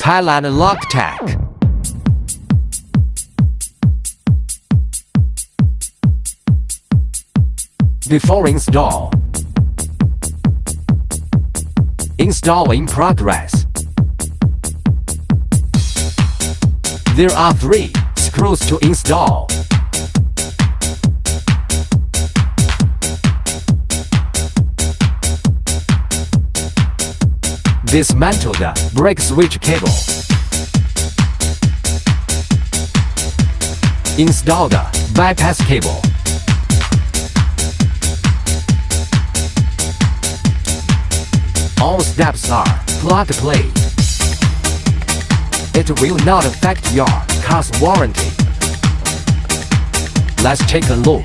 Thailand LOCKTECH. Before install. Install in progress. There are 3 screws to install. Dismantle the brake switch cable. Install the bypass cable. All steps are plug-and-play. It will not affect your car's warranty. Let's take a look.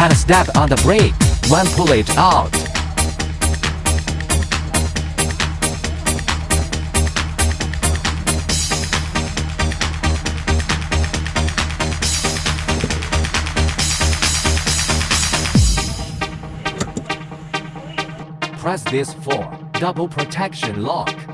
Can step on the brake when pull it out. Press this for double protection lock.